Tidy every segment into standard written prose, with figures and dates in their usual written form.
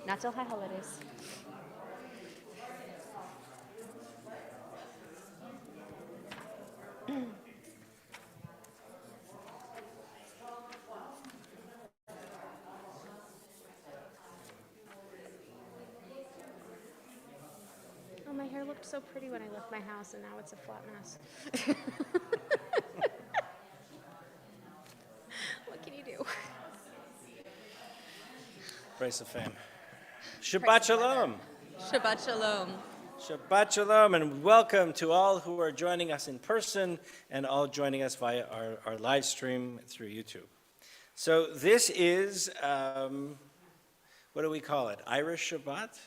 Not till high holidays. Oh, my hair looked so pretty when I left my house, and now it's a flat mess. What can you do? Praise the fame. Shabbat Shalom. Shabbat Shalom. Shabbat Shalom, and welcome to all who are joining us in person and all joining us via our live stream through YouTube. So this is, what do we call it? Irish Shabbat?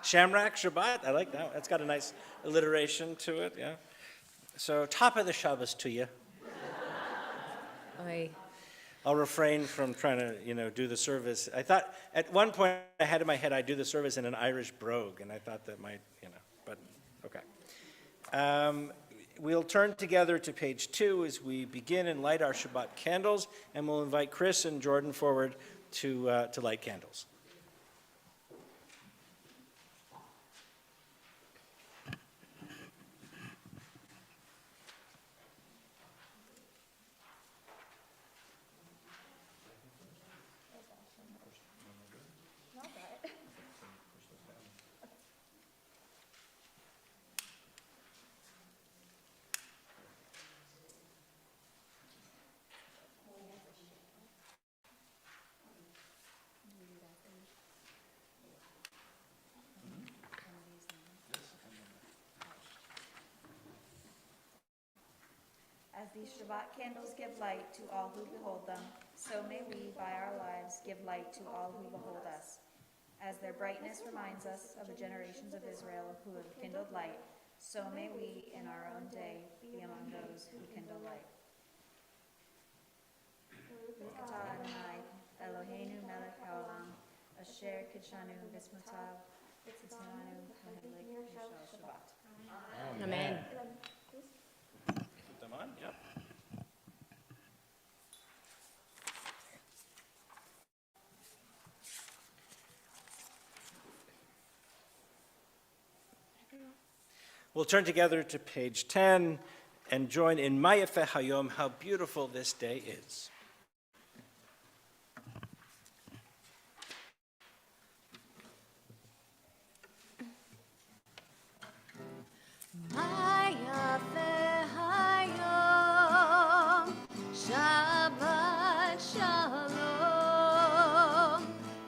Shamrock Shabbat? I like that. That's got a nice alliteration to it, yeah. So top of the Shabbos to you. Oy. I'll refrain from trying to, do the service. I thought at one point I had in my head I'd do the service in an Irish brogue, and I thought that might, but okay. We'll turn together to page 2 as we begin and light our Shabbat candles, and we'll invite Chris and Jordan forward to light candles. As these Shabbat candles give light to all who behold them, so may we, by our lives, give light to all who behold us. As their brightness reminds us of the generations of Israel who have kindled light, so may we, in our own day, be among those who kindle light. Baruch atah Adonai, Eloheinu melech haolam, asher kidshanu b'smutav, v'tzitzanu ha'helik mishal Shabbat. Amen. Put them on? Yep. We'll turn together to page 10 and join in Mayafeh Hayom, how beautiful this day is. Shabbat Shalom,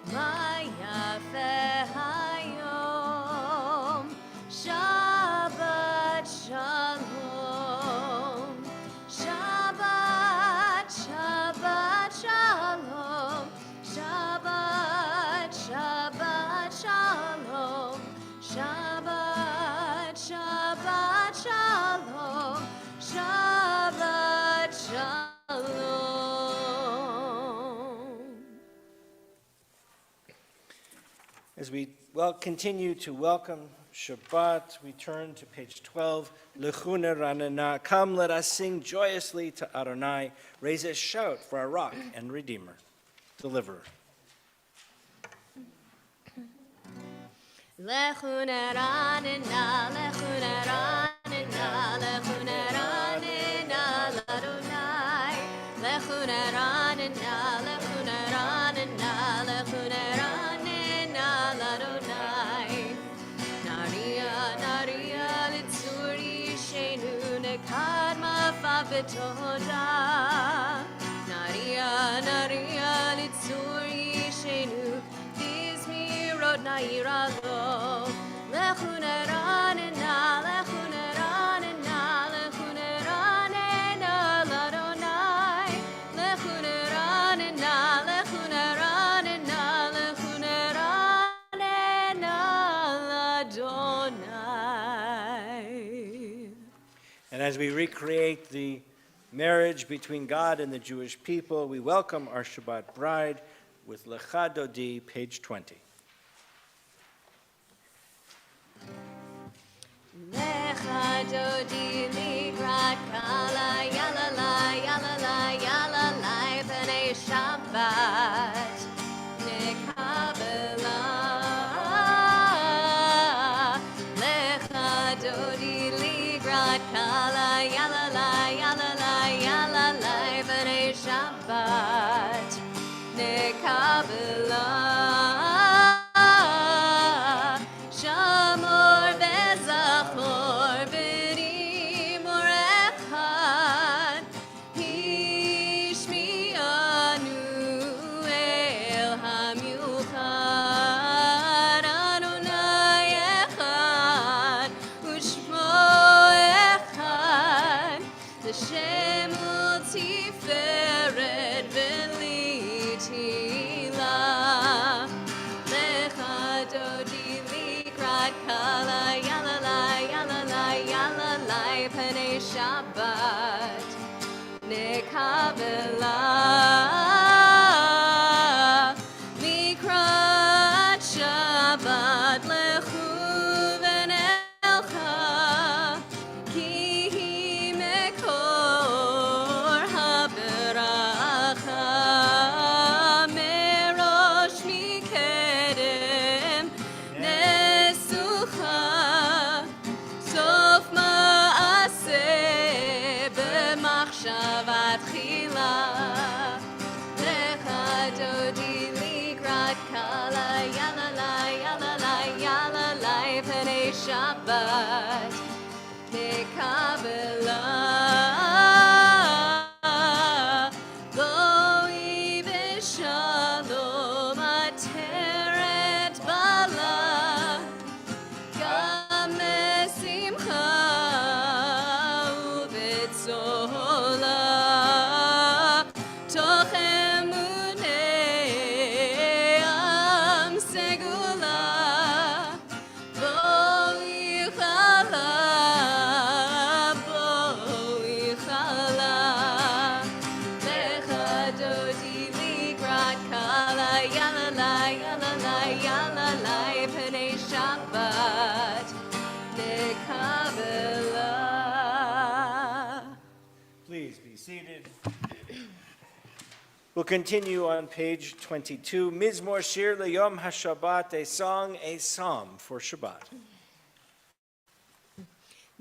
Mayafeh Hayom, Shabbat Shalom, Shabbat, Shabbat Shalom, Shabbat, Shabbat Shalom, Shabbat, Shabbat Shalom, Shabbat Shalom. As we continue to welcome Shabbat, we turn to page 12. Lechuna ranana, come let us sing joyously to Adonai, raise a shout for our rock and redeemer, deliverer. Lechuna ranana, lechuna ranana, lechuna ranana, l'Adonai. Lechuna ranana, lechuna ranana, lechuna ranana, l'Adonai. Naria, naria, litzuri shenu nekad ma'afav v'toda. Naria, naria, litzuri shenu bizmirot na'iralo. Lechuna ranana, lechuna ranana, lechuna ranana, l'Adonai. Lechuna ranana, lechuna ranana, lechuna ranana, l'Adonai. And as we recreate the marriage between God and the Jewish people, we welcome our Shabbat bride with Lecha Dodi, page 20. Lecha dodi likrat kala, yala la, yala la, yala la, b'nei Shabbat. Shabbat nekabela Shamor vezachor b'rimor echad Hishmi'anu el hamiuchad Adonai echad u'shmo echad L'shem u'tiferet v'litila Lecha dodi likrat kala yalalai yalalai yalalai Penei Shabbat nekabela Likrat Shabbat lechu v'nelcha Ki hi mekor haberacha Merosh mikedem nesucha Sof ma'aseh b'machshavat chila Lecha dodi likrat kala yalalai yalalai yalalai Penei Shabbat nekabela Goi b'shalom ateret bala Gam besimcha u'betzola Toch emunei am segula Boi chala Lecha dodi likrat kala yalalai yalalai yalalai Penei Shabbat nekabela Please be seated. We'll continue on page 22. Mizmor Shir LeYom HaShabbat, a song, a psalm for Shabbat.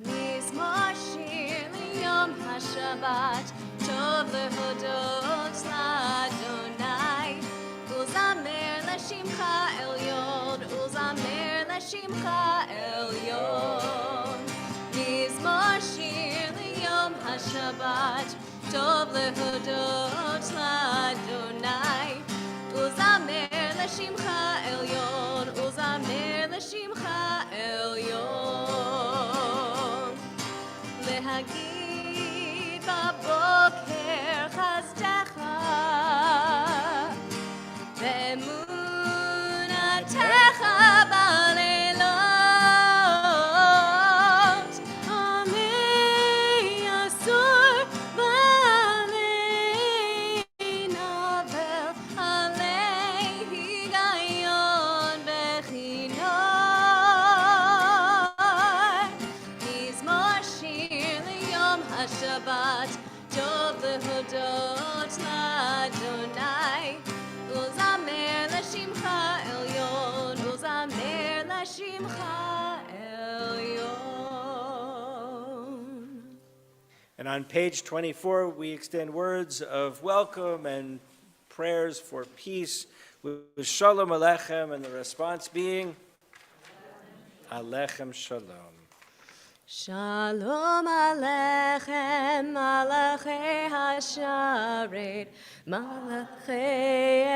Mizmor shir liyom hashabbat Tov lehodot l'Adonai Uzamer l'shimcha elyon Uzamer l'shimcha elyon Mizmor shir liyom hashabbat Tov lehodot l'Adonai Uzamer l'shimcha elyon Uzamer l'shimcha elyon להגיד בבוקר חסדך ואמונתך בלילות עמי אסור ועלי נבל עלי היגיון בכינור מזמור שיר ליום השבת טוב להודות לאדוני ולזמר לשמך עליון ולזמר לשמך עליון. And on page 24, we extend words of welcome and prayers for peace with Shalom Aleichem, and the response being Alechem Shalom. Shalom Aleichem, Malachei Hasharet, Malachei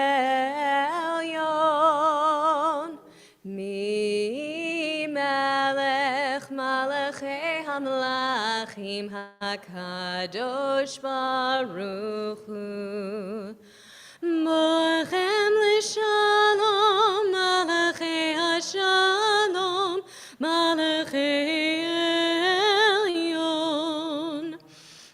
Elyon, Mi Melech Malachei Hamlachim HaKadosh Baruch Hu. Morchem L'Shalom, Malachei Hashalom, Malachei Elyon.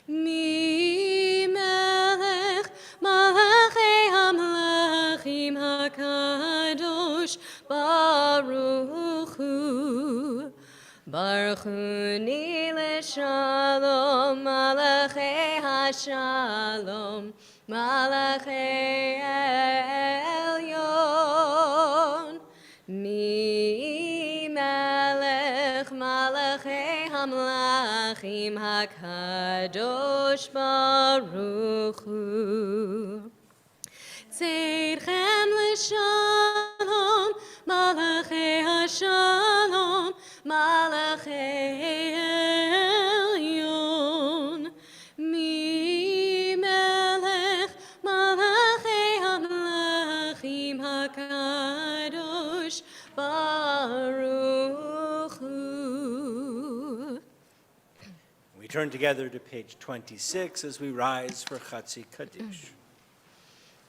Mi Melech Malachei Hamlachim HaKadosh Baruch Hu. Baruch Hu L'Shalom, Malachei Hashalom, Malachei Elyon. Mi Melech Malachei Hamlachim Malachim HaKadosh Baruch Hu. Tzedchem l'shalom, Malachei HaShalom, Malachei Elyon. Mi melech, Malachei HaMelachim HaKadosh Baruch Hu. We turn together to page 26 as we rise for Chatzi Kaddish.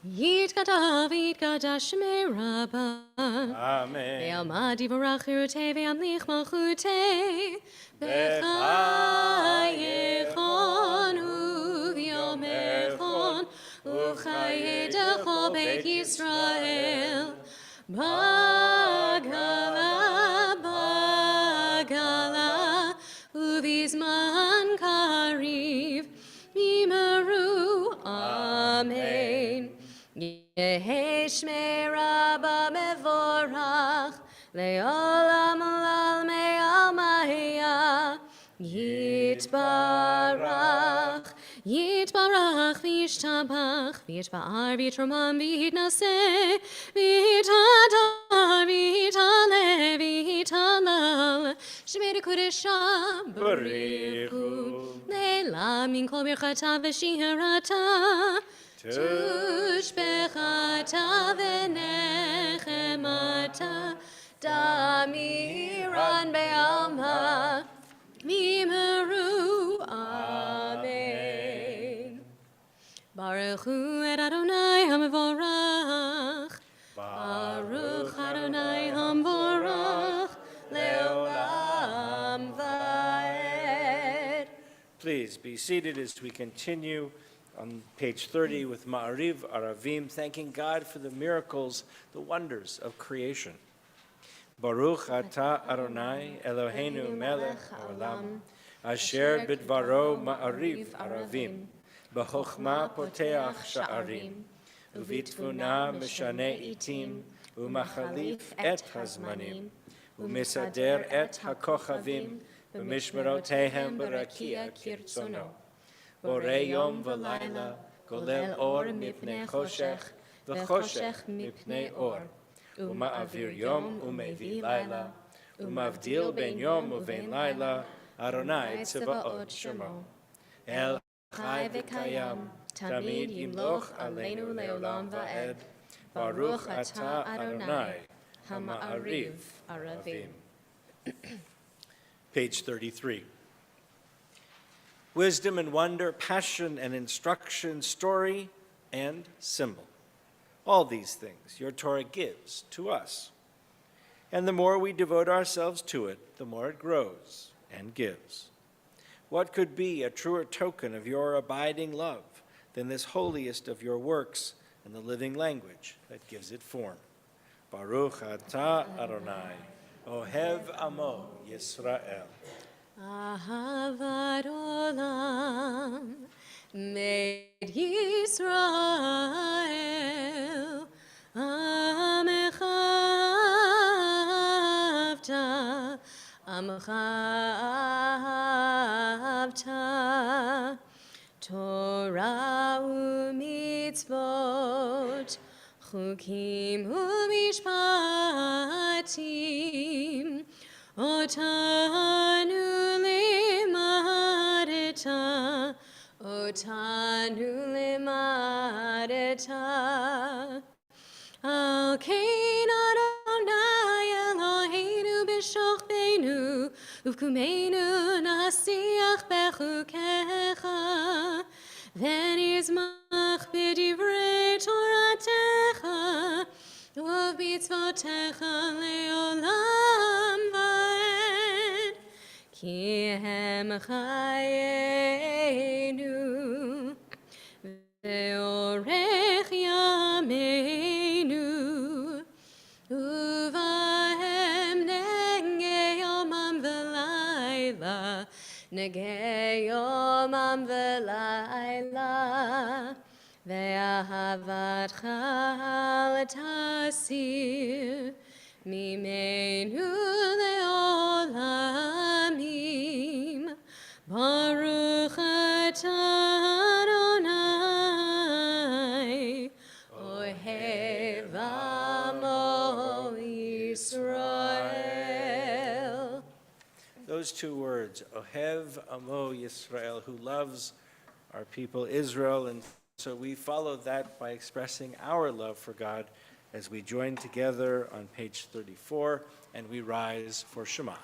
Yitkadav, Yitkadash Shmei Rabbah. Amen. Ve'alma divorach hirutei ve'amlich malchutei. V'chayechon u'vyomechon u'chayedecho Beit Yisrael. Bagala, bagala, u'vizman kariv. Imeru, Amen. Yehi Shmei Rabbah mevorach, le'olam olal me'almahiyah. Yitbarach, Yitbarach, v'yishtabach, v'yitba'ar, v'yitromam, v'yitnaseh, v'yitadar, v'yitaleh, v'yitalal, Shmei Kodesha, Barichu, Le'la min kol birchata v'shirata, Tushbechata v'nechemata, Damiran be'alma, Mimeru, Amen. Baruch Hu et Adonai HaMevorach, Baruch Adonai HaMevorach, Le'olam va'ed. Please be seated as we continue on page 30 with Ma'ariv Aravim, thanking God for the miracles, the wonders of creation. Baruch atah Adonai Eloheinu melech haolam, asher bidvaro Ma'ariv Aravim, b'chokhmah poteach sha'arim, u'vitfuna meshane itim, u'machalif et hazmanim, u'misader et hakochavim, b'mishmerotehem b'rakia kirtzono. Borei yom v'layla, golel or mipnei choshech, v'choshech mipnei or. Uma'avir yom u'mevi layla, umavdil ben yom u'vein layla, Adonai tzvaot shemo. El chai v'kayam, tamid yimloch aleinu le'olam va'ed, Baruch atah Adonai, hama'ariv aravim. Page 33. Wisdom and wonder, passion and instruction, story and symbol. All these things your Torah gives to us. And the more we devote ourselves to it, the more it grows and gives. What could be a truer token of your abiding love than this holiest of your works and the living language that gives it form? Baruch atah Adonai, Ohev Amo Yisrael. Ahavat olam, made Yisrael, amechavta, amechavta, Torah u'mitzvot, chukim u'mishpatim, Otanu limadeta, Otanu limadeta. Al kein Adonai Eloheinu b'shochbeinu, uvkumeinu nasiach bechukecha, v'nizmach b'divrei Toratecha, u'b'mitzvotecha le'olam va'ed, ki hem chayenu, ve'orech yameinu, uvahem negei yomam v'layla, negei yomam v'layla, ve'ahavatcha l'tasir, mimenu le'olamim, Baruch atah Adonai, Ohev Amo Yisrael. Those two words, Ohev Amo Yisrael, who loves our people Israel. And so we follow that by expressing our love for God as we join together on page 34 and we rise for Shema.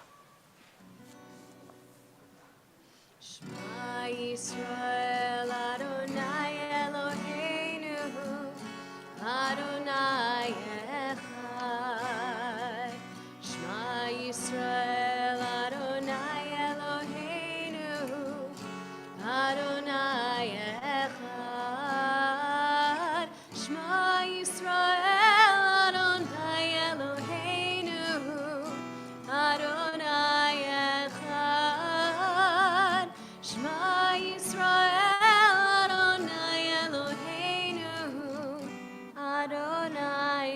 Shema Yisrael Adonai Eloheinu Adonai Echad. Shema Yisrael Adonai Eloheinu Adonai Echad. Shema Yisrael Adonai Eloheinu Adonai Echad. Shema Yisrael Adonai Eloheinu Adonai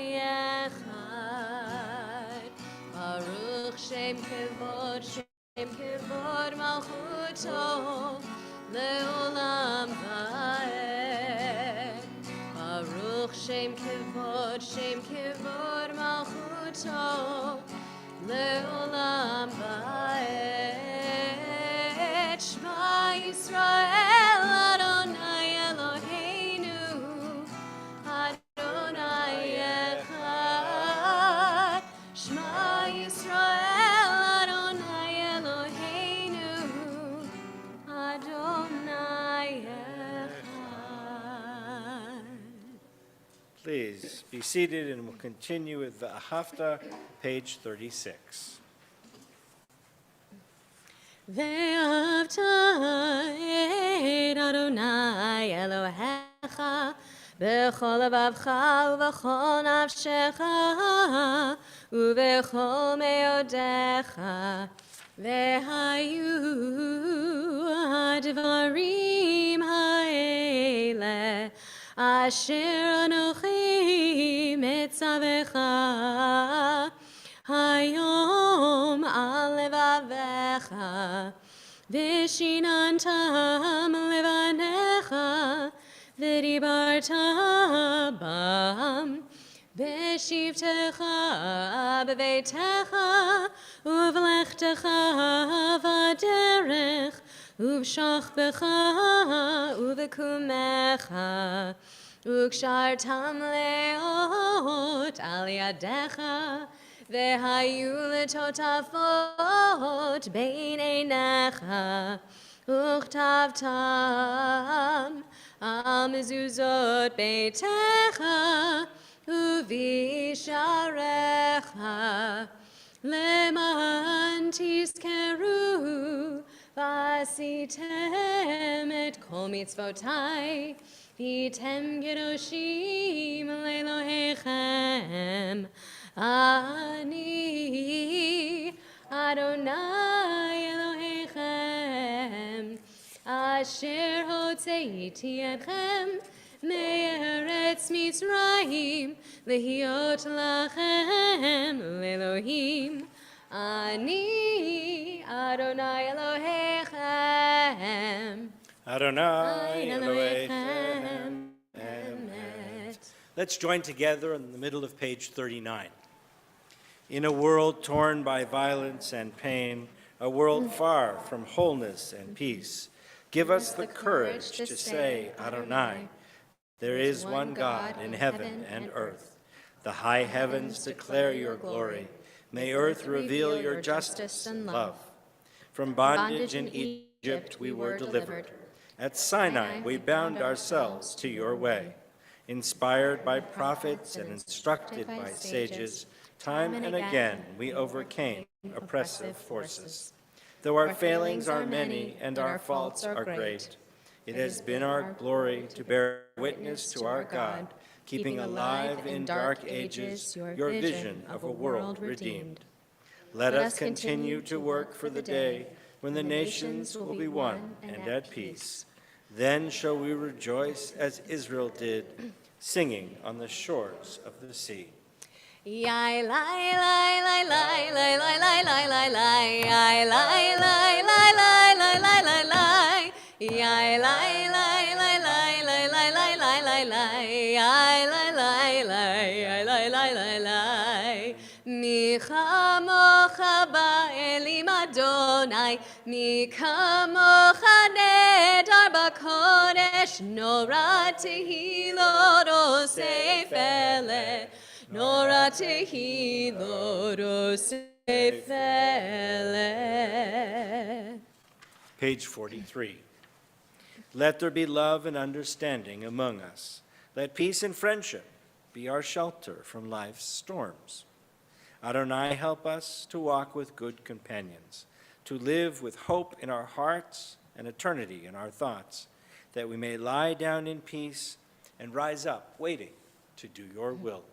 Echad. Baruch Shem Kevod Malchuto Leolam Vaed. Baruch Shem Kevod Malchuto Leolam Vaed. Shema Yisrael Adonai Eloheinu Adonai Echad. Shema Yisrael Adonai Eloheinu Adonai Echad. Please be seated and we'll continue with the Ahafta, page 36. ואהבת את אדוני אלוהיך בכל לבבך ובכל נפשך ובכל מאודיך. והיו הדברים האלה אשר אנוכי מצווך היום על לבביך, ושיננתם לבניך, ודיברת בם, בשבתך בביתך, ובלכתך בדרך, ובשוכבך ובקומך, וקשרתם לאות על ידיך, והיו לטוטפות בין עיניך, וכתבתם על מזוזות ביתך ובשעריך, למען תזכרו ועשיתם את כל מצוותי, והייתם קדושים לאלוהיכם. אני אדוני אלוהיכם, אשר הוצאתי אתכם מארץ מצרים, להיות לכם לאלוהים. אני אדוני אלוהיכם. Adonai Elohechem Emet. Let's join together in the middle of page 39. In a world torn by violence and pain, a world far from wholeness and peace, give us the courage to say, Adonai, there is one God in heaven and earth. The high heavens declare your glory. May earth reveal your justice and love. From bondage in Egypt we were delivered. At Sinai we bound ourselves to your way. Inspired by prophets and instructed by sages, time and again we overcame oppressive forces. Though our failings are many and our faults are great, it has been our glory to bear witness to our God, keeping alive in dark ages your vision of a world redeemed. Let us continue to work for the day when the nations will be one and at peace. Then shall we rejoice as Israel did, singing on the shores of the sea. Yai lai lai lai lai lai lai lai lai lai lai. Yai lai lai lai lai lai lai lai lai. Yai lai lai lai lai lai lai lai lai lai lai. Yai lai lai lai lai lai lai lai. Mi chamocha ba'elim Adonai, mi kamocha nedar b'kodesh, nora tehilot osef eleh, nora tehilot osef eleh. Page 43. Let there be love and understanding among us. Let peace and friendship be our shelter from life's storms. Adonai, help us to walk with good companions, to live with hope in our hearts and eternity in our thoughts, that we may lie down in peace and rise up, waiting to do your will.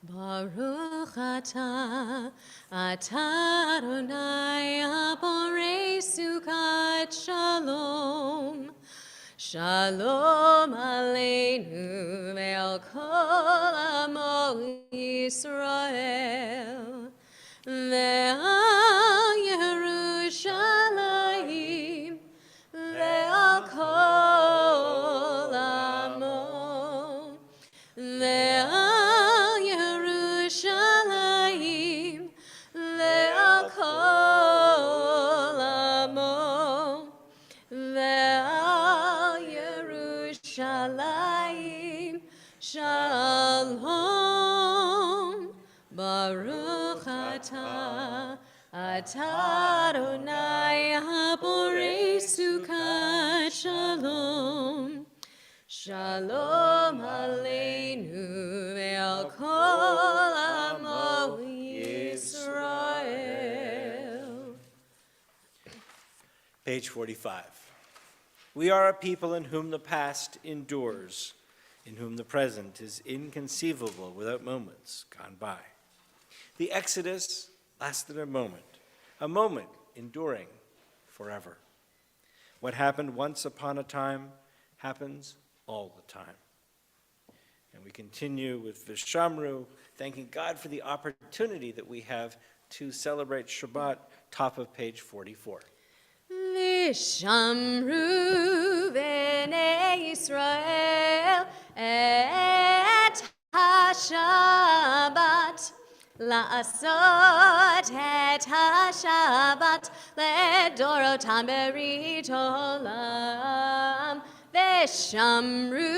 Baruch atah Adonai haborei sukat shalom. Shalom aleinu ve'al kol amo Yisrael ve'al Yerushalayim ve'al kol amo ve'al Yerushalayim ve'al kol amo ve'al Yerushalayim shalom. Baruch atah Adonai haborei sukat shalom. Shalom aleinu ve'al kol amo Yisrael. Page 45. We are a people in whom the past endures, in whom the present is inconceivable without moments gone by. The Exodus lasted a moment enduring forever. What happened once upon a time happens all the time. And we continue with Vishamru, thanking God for the opportunity that we have to celebrate Shabbat, top of page 44. Vishamru b'nei Yisrael et ha-Shabbat, la'asot et ha-Shabbat ledorotam berit olam. Vishamru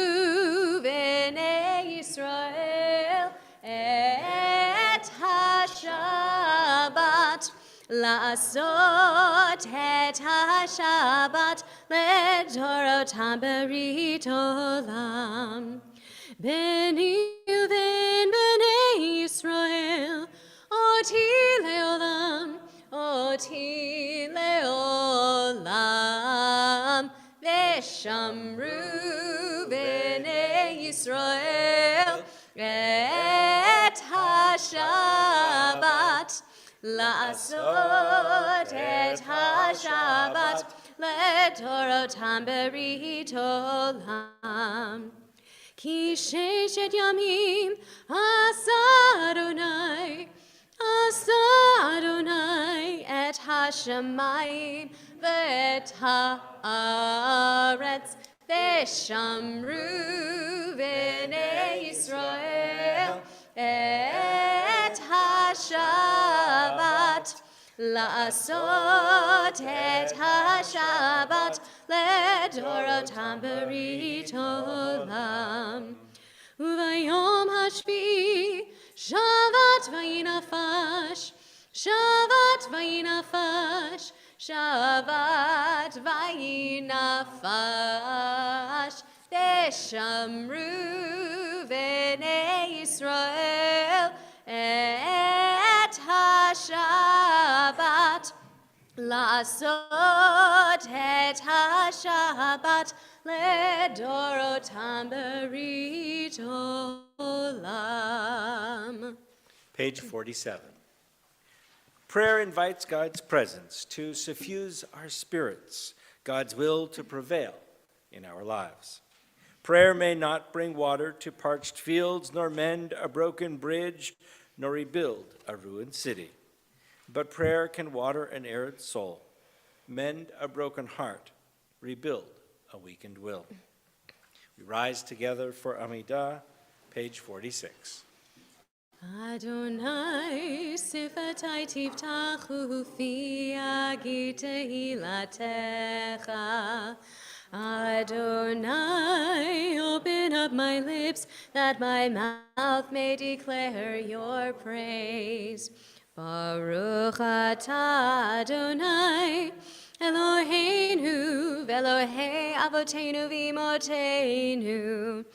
b'nei Yisrael et ha-Shabbat, la'asot et ha-Shabbat ledorotam berit olam. Beni uven b'nei Yisrael oti leolam, oti leolam. Veshamru b'nei Yisrael et ha-Shabbat, la'asot et ha-Shabbat ledorotam berit olam. Ki sheshet yamim asa Adonai et ha-shamayim ve'et ha'aretz. Veshamru b'nei Yisrael et ha-Shabbat, la'asot et ha-Shabbat ledorotam berit olam. Uvayom hashvi shavat vayinafash, shavat vayinafash, shavat vayinafash. Veshamru b'nei Yisrael et ha-Shabbat, la'asot et ha-Shabbat ledorotam berit olam. Page 47. Prayer invites God's presence to suffuse our spirits, God's will to prevail in our lives. Prayer may not bring water to parched fields, nor mend a broken bridge, nor rebuild a ruined city. But prayer can water an arid soul, mend a broken heart, rebuild a weakened will. We rise together for Amidah, page 46. Adonai, sifatai tiftachu fi agir tehilatecha. Adonai, open up my lips that my mouth may declare your praise. Baruch atah Adonai, Eloheinu, Elohei Avotenu v'Imotenu,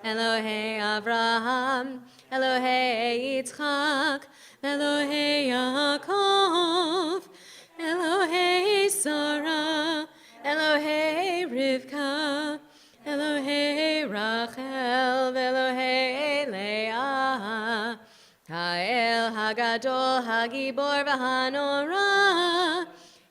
Elohei Avraham, Elohei Yitzchak, Elohei Yaakov, Elohei Sarah, Elohei Rivka, Elohei Rachel, Elohei Leah, Ha'el Hagadol Hagibor v'Hanora,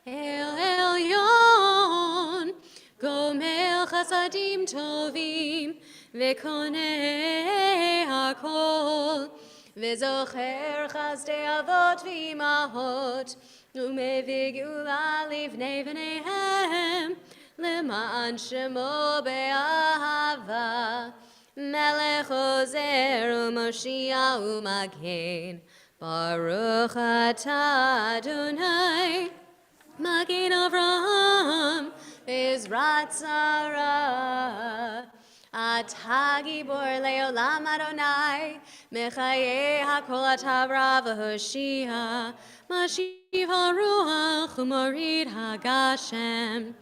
El Elyon, Gomel Chasadim Tovim, V'konei hakol, V'zocher chasdei avot v'imahot, U'mevig ula livnei v'neihem, L'ma'an shemo be'ahava, Melech ozer u'moshiach u'magen, Baruch atah Adonai, Magen Avraham, Bezrat Sarah. Atah gibor le'olam Adonai, Mechaye hakol atah ra v'hoshia, Mashiv haruach u'morid hagashem,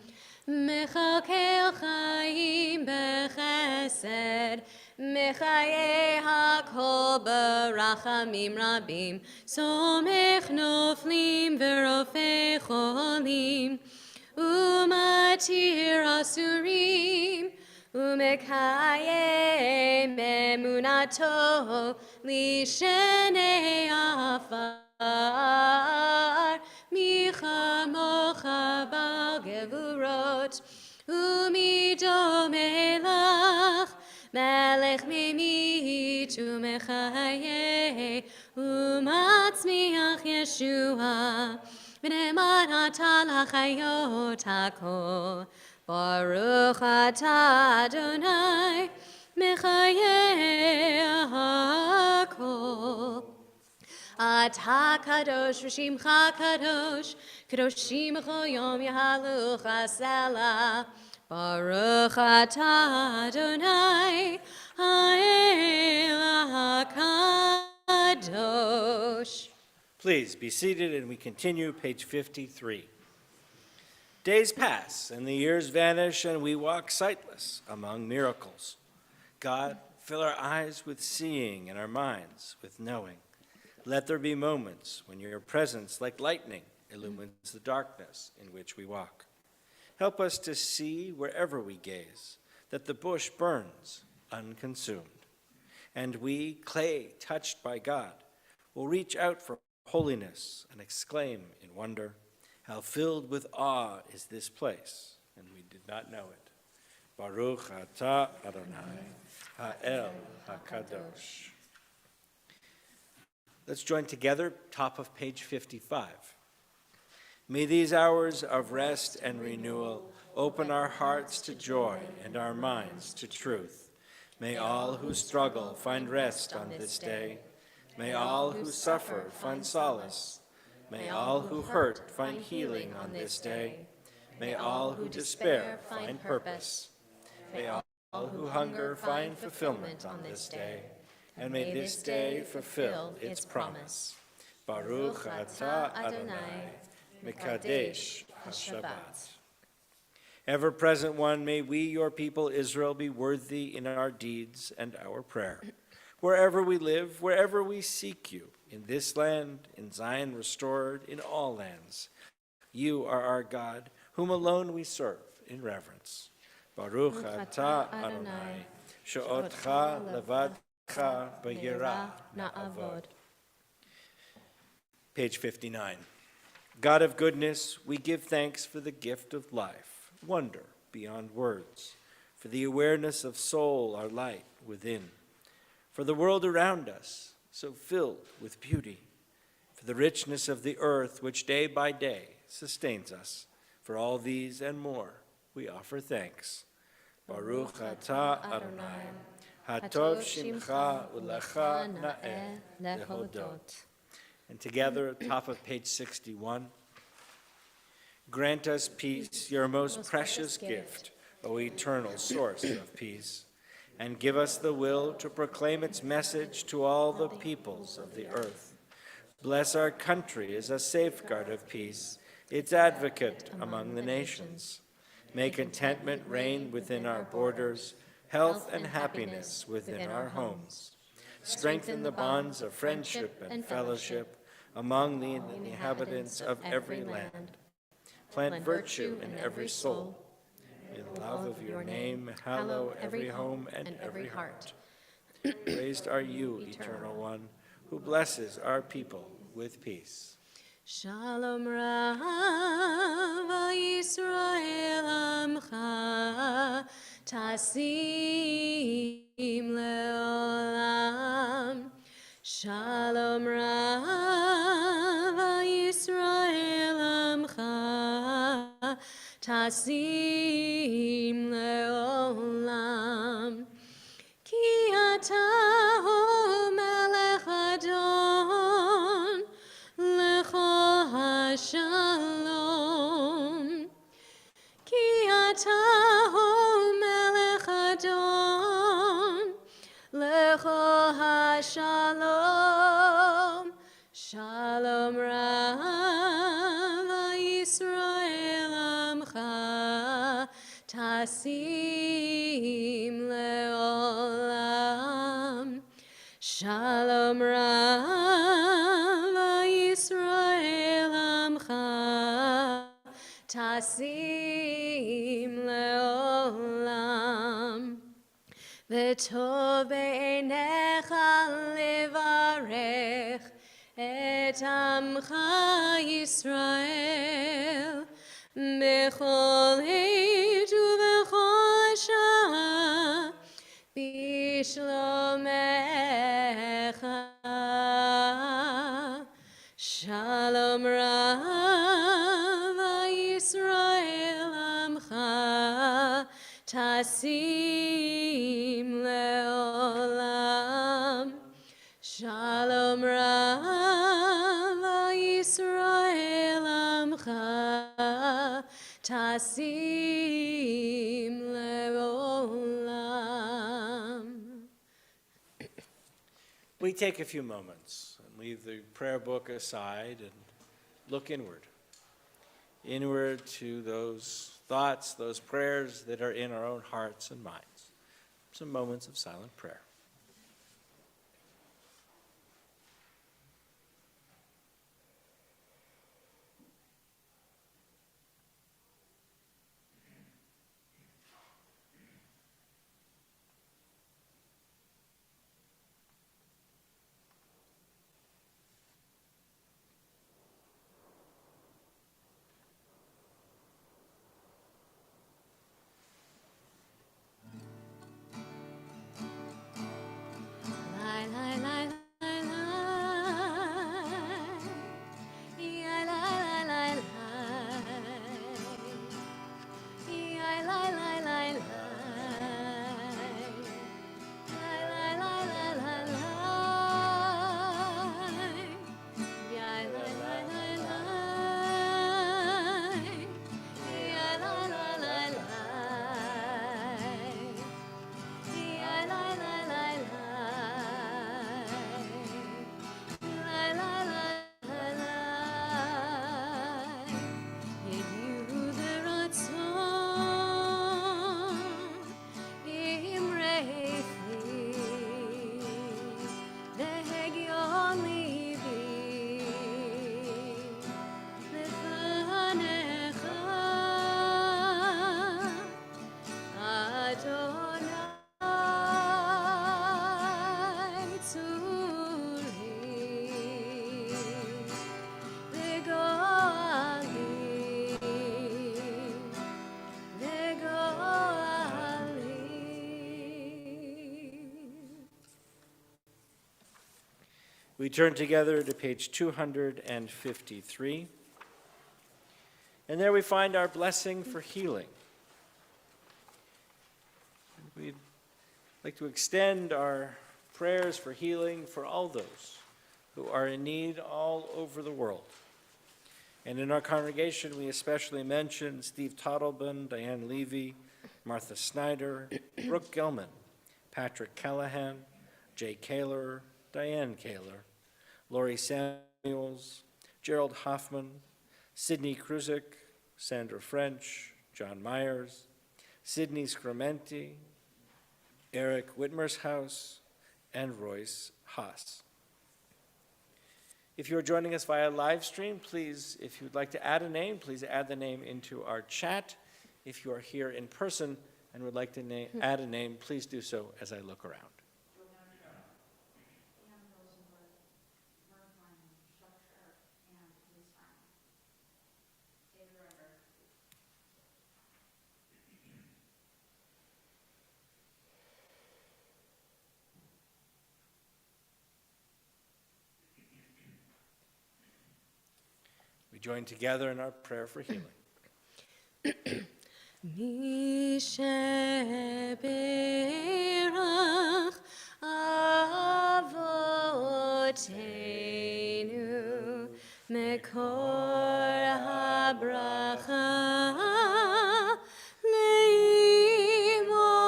Mechakel chaim bechesed, Mechaye hakol barachamim rabim, Somech noflim v'rofei cholim, Umatir asurim, Umekayem emunato lishenei afar, Micha mocha bal gevurot, Umido melach, Melech mimit umechaye, Umatzmiach Yeshua, V'ne'eman atah l'chayot hakol, Baruch atah Adonai, Mechayeh hakol. Atah kadosh v'shimcha kadosh, Kadoshim b'chol yom yahaluch hasela. Baruch atah Adonai, Ha'el HaKadosh. Please be seated, and we continue, page 53. Days pass, and the years vanish, and we walk sightless among miracles. God, fill our eyes with seeing and our minds with knowing. Let there be moments when your presence, like lightning, illumines the darkness in which we walk. Help us to see wherever we gaze that the bush burns unconsumed, and we, clay touched by God, will reach out for holiness and exclaim in wonder, how filled with awe is this place, and we did not know it. Baruch atah Adonai, Ha'el HaKadosh. Let's join together, top of page 55. May these hours of rest and renewal open our hearts to joy and our minds to truth. May all who struggle find rest on this day. May all who suffer find solace. May all who hurt find healing on this day. May all who despair find purpose. May all who hunger find fulfillment on this day. And may this day fulfill its promise. Baruch atah Adonai, Mekadesh HaShabbat. Ever-present one, may we, your people Israel, be worthy in our deeds and our prayer. Wherever we live, wherever we seek you, in this land, in Zion restored, in all lands, you are our God, whom alone we serve in reverence. Baruch atah Adonai, she'otcha levadcha b'yirah na'avod. Page 59. God of goodness, we give thanks for the gift of life, wonder beyond words, for the awareness of soul, our light within, for the world around us, so filled with beauty, for the richness of the earth which day by day sustains us. For all these and more we offer thanks. Baruch atah Adonai, hatov shimcha ulecha na'eh lehodot. And together, at the top of page 61, grant us peace, your most precious gift, O eternal source of peace, and give us the will to proclaim its message to all the peoples of the earth. Bless our country as a safeguard of peace, its advocate among the nations. May contentment reign within our borders, health and happiness within our homes. Strengthen the bonds of friendship and fellowship among the inhabitants of every land. Plant virtue in every soul. In love of your name, hallow every home and every heart. Praised are you, Eternal One, who blesses our people with peace. Shalom Rav Yisrael Amcha Tasim Leolam. Shalom Rav Yisrael Amcha Tasim Leolam. Ki ata Melech Adon Lechol HaShalom. Ki ata Melech Adon Lechol HaShalom. Shalom Rav Yisrael Amcha Tasim Leolam. Shalom Rav Yisrael Amcha Tasim Leolam. V'tov b'einecha levarech et Amcha Yisrael b'chol עת ובכל שעה בשלומך. Shalom Rav Yisrael Amcha Tasim Leolam. Shalom Rav Yisrael Amcha Tasim Leolam. We take a few moments and leave the prayer book aside and look inward. Inward to those thoughts, those prayers that are in our own hearts and minds. Some moments of silent prayer. We turn together to page 253. And there we find our blessing for healing. We'd like to extend our prayers for healing for all those who are in need all over the world. And in our congregation, we especially mention Steve Tottleben, Diane Levy, Martha Snyder, Brooke Gilman, Patrick Callahan, Jay Kaler, Diane Kaler, Lori Samuels, Gerald Hoffman, Sidney Kruzik, Sandra French, John Myers, Sidney Scromenti, Eric Whitmershouse, and Royce Haas. If you're joining us via live stream, please, if you'd like to add a name, please add the name into our chat. If you are here in person and would like to add a name, please do so as I look around. We join together in our prayer for healing. Mi sheberach avoteinu mekor habracha leimotenu.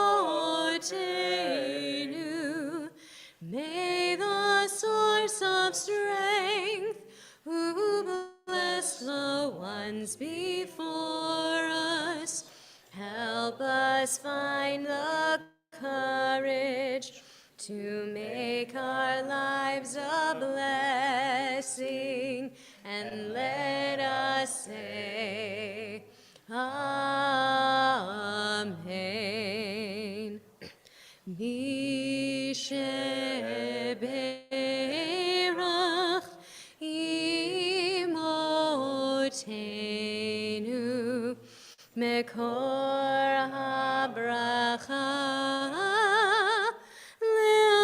May the source of strength who bless the ones before us help us find the courage to make our lives a blessing, and let us say, Amen. Misheberach imotenu mekor habracha leavotenu.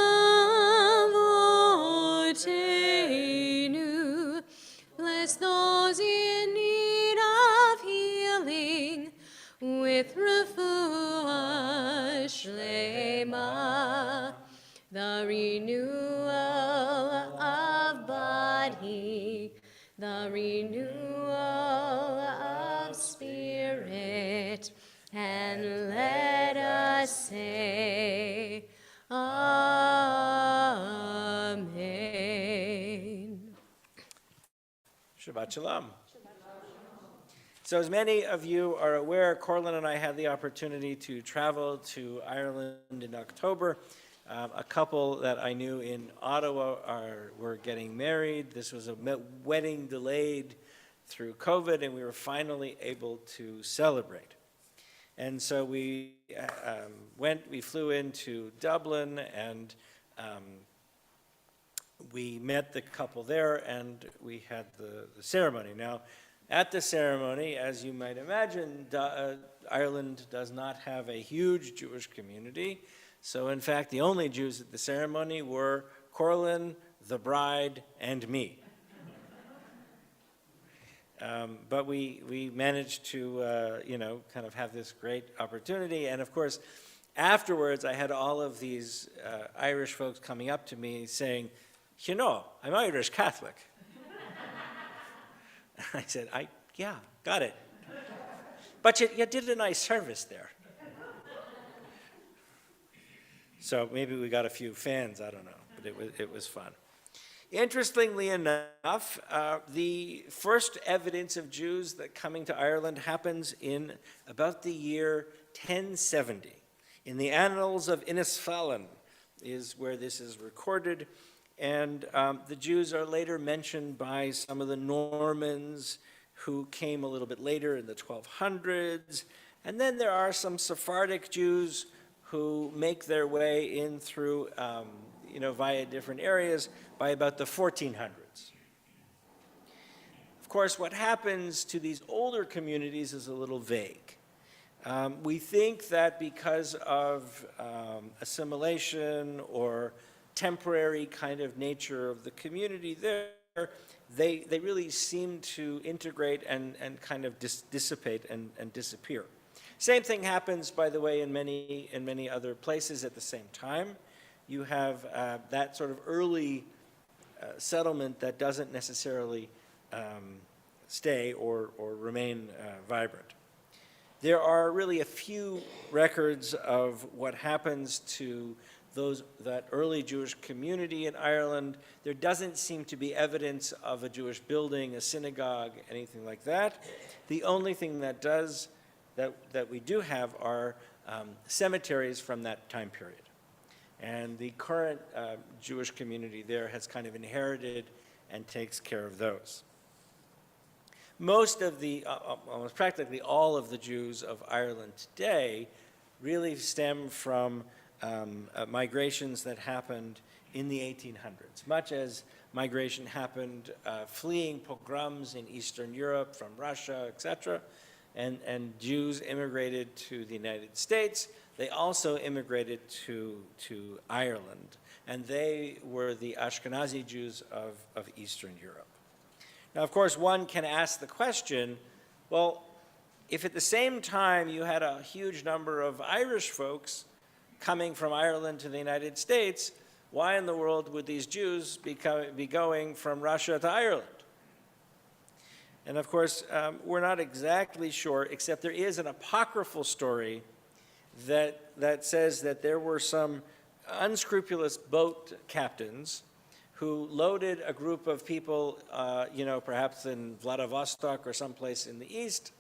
Bless those in need of healing with refuah shlema, the renewal of body, the renewal of spirit, and let us say, Amen. Shabbat Shalom. So as many of you are aware, Corlin and I had the opportunity to travel to Ireland in October. A couple that I knew in Ottawa were getting married. This was a wedding delayed through COVID, and we were finally able to celebrate. And so we flew into Dublin, and we met the couple there, and we had the ceremony. Now, at the ceremony, as you might imagine, Ireland does not have a huge Jewish community. So in fact, the only Jews at the ceremony were Corlin, the bride, and me. But we managed to, kind of have this great opportunity. And of course, afterwards, I had all of these Irish folks coming up to me saying, you know, I'm Irish Catholic. I said, yeah, got it. But you did a nice service there. So maybe we got a few fans, I don't know, but it was fun. Interestingly enough, the first evidence of Jews that coming to Ireland happens in about the year 1070. In the Annals of Innisfallen is where this is recorded, and the Jews are later mentioned by some of the Normans who came a little bit later in the 1200s, and then there are some Sephardic Jews who make their way in through, via different areas by about the 1400s. Of course, what happens to these older communities is a little vague. We think that because of assimilation or temporary kind of nature of the community there, they really seem to integrate and kind of dissipate and disappear. Same thing happens, by the way, in many other places at the same time. You have that sort of early settlement that doesn't necessarily stay or remain vibrant. There are really a few records of what happens to that early Jewish community in Ireland. There doesn't seem to be evidence of a Jewish building, a synagogue, anything like that. The only thing that we do have are cemeteries from that time period. And the current Jewish community there has kind of inherited and takes care of those. Most of almost practically all of the Jews of Ireland today really stem from migrations that happened in the 1800s, much as migration happened fleeing pogroms in Eastern Europe from Russia, etc. And Jews immigrated to the United States. They also immigrated to Ireland, and they were the Ashkenazi Jews of Eastern Europe. Now, of course, one can ask the question, well, if at the same time you had a huge number of Irish folks coming from Ireland to the United States, why in the world would these Jews be going from Russia to Ireland? And of course, we're not exactly sure, except there is an apocryphal story that says that there were some unscrupulous boat captains who loaded a group of people, perhaps in Vladivostok or someplace in the east,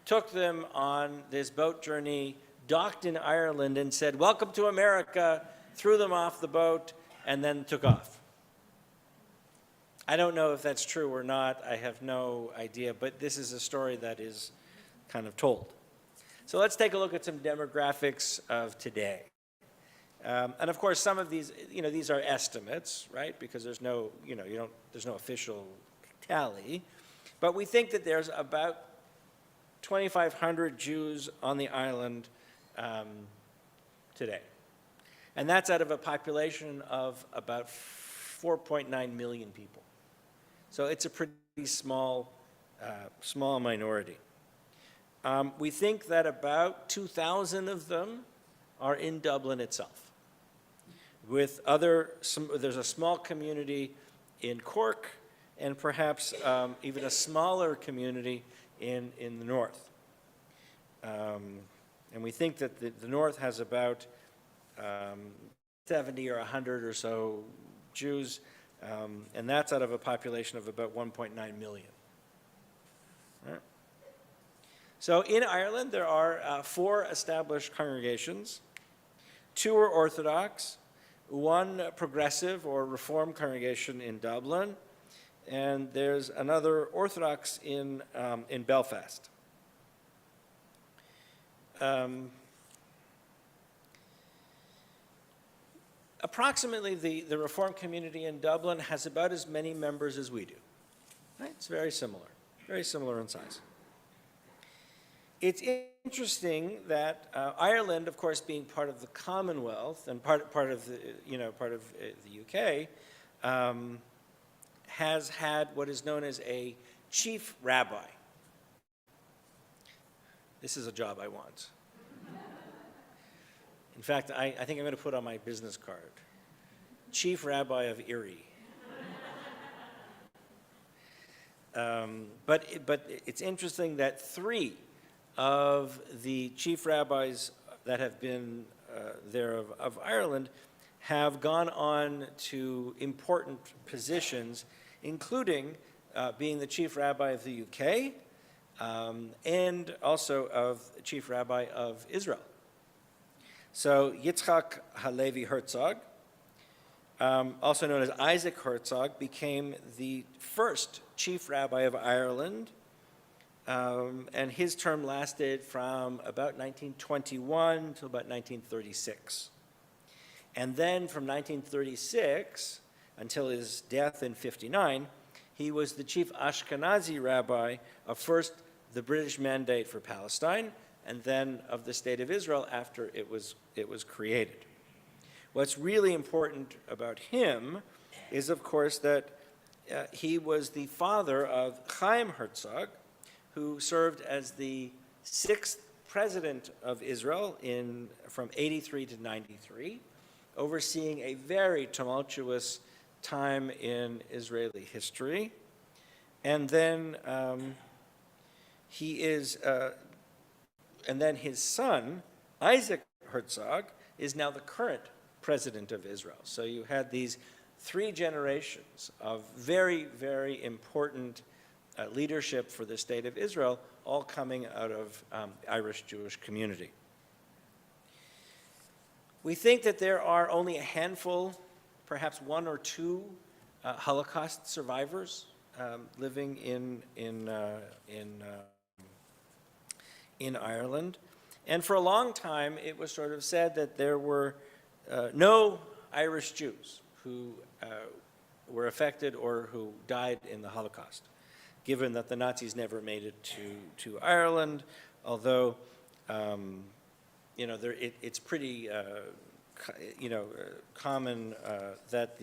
took them on this boat journey, docked in Ireland, and said, "Welcome to America," threw them off the boat, and then took off. I don't know if that's true or not. I have no idea, but this is a story that is kind of told. So let's take a look at some demographics of today. And of course, some of these, these are estimates, right? Because there's no, there's no official tally. But we think that there's about 2,500 Jews on the island today. And that's out of a population of about 4.9 million people. So it's a pretty small minority. We think that about 2,000 of them are in Dublin itself. With there's a small community in Cork, and perhaps even a smaller community in the north. And we think that the north has about 70 or 100 or so Jews, and that's out of a population of about 1.9 million. All right. So in Ireland, there are 4 established congregations. 2 are Orthodox, 1 progressive or Reformed congregation in Dublin, and there's another Orthodox in Belfast. Approximately the Reformed community in Dublin has about as many members as we do. Right? It's very similar in size. It's interesting that Ireland, of course, being part of the Commonwealth and part of the UK, has had what is known as a chief rabbi. This is a job I want. In fact, I think I'm going to put on my business card, Chief Rabbi of Erie. But it's interesting that 3 of the chief rabbis that have been there of Ireland have gone on to important positions, including being the chief rabbi of the UK and also of chief rabbi of Israel. So Yitzchak Halevi Herzog, also known as Isaac Herzog, became the first chief rabbi of Ireland, and his term lasted from about 1921 to about 1936. And then from 1936 until his death in 1959, he was the chief Ashkenazi rabbi of first the British Mandate for Palestine, and then of the State of Israel after it was created. What's really important about him is, of course, that he was the father of Chaim Herzog, who served as the 6th president of Israel from 83 to 93, overseeing a very tumultuous time in Israeli history. And then his son, Isaac Herzog, is now the current president of Israel. So you had these 3 generations of very, very important leadership for the state of Israel, all coming out of Irish Jewish community. We think that there are only a handful, perhaps 1 or 2 Holocaust survivors living in Ireland. And for a long time, it was sort of said that there were no Irish Jews who were affected or who died in the Holocaust, given that the Nazis never made it to Ireland, although, it's pretty, common that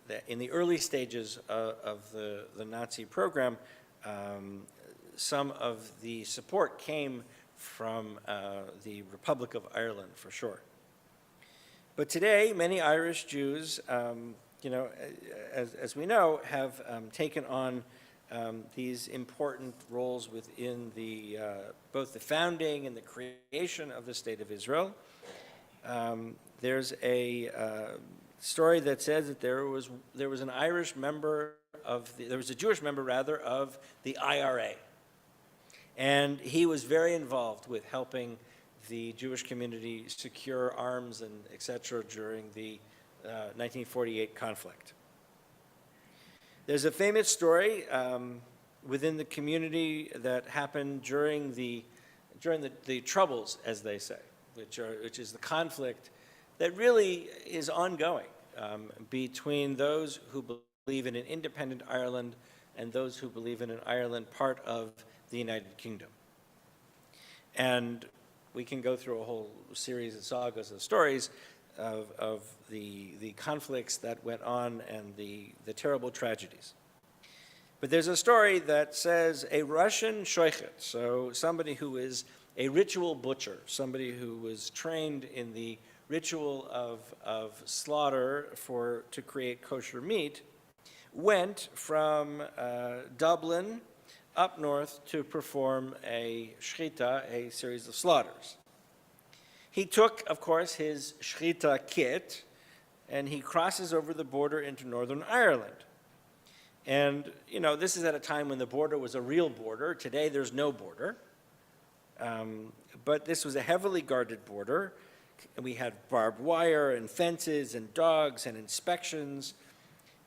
that in the early stages of the Nazi program, some of the support came from the Republic of Ireland, for sure. But today, many Irish Jews, as we know, have taken on these important roles within both the founding and the creation of the State of Israel. There's a story that says that there was an Irish member there was a Jewish member rather of the IRA, and he was very involved with helping the Jewish community secure arms and et cetera during the 1948 conflict. There's a famous story within the community that happened during the Troubles, as they say, which is the conflict that really is ongoing between those who believe in an independent Ireland and those who believe in an Ireland part of the United Kingdom. And we can go through a whole series of sagas of stories of the conflicts that went on and the terrible tragedies. But there's a story that says a Russian shoichet, so somebody who is a ritual butcher, somebody who was trained in the ritual of slaughter to create kosher meat, went from Dublin up north to perform a shechita, a series of slaughters. He took, of course, his shechita kit, and he crosses over the border into Northern Ireland. And, this is at a time when the border was a real border. Today, there's no border. But this was a heavily guarded border. We had barbed wire and fences and dogs and inspections.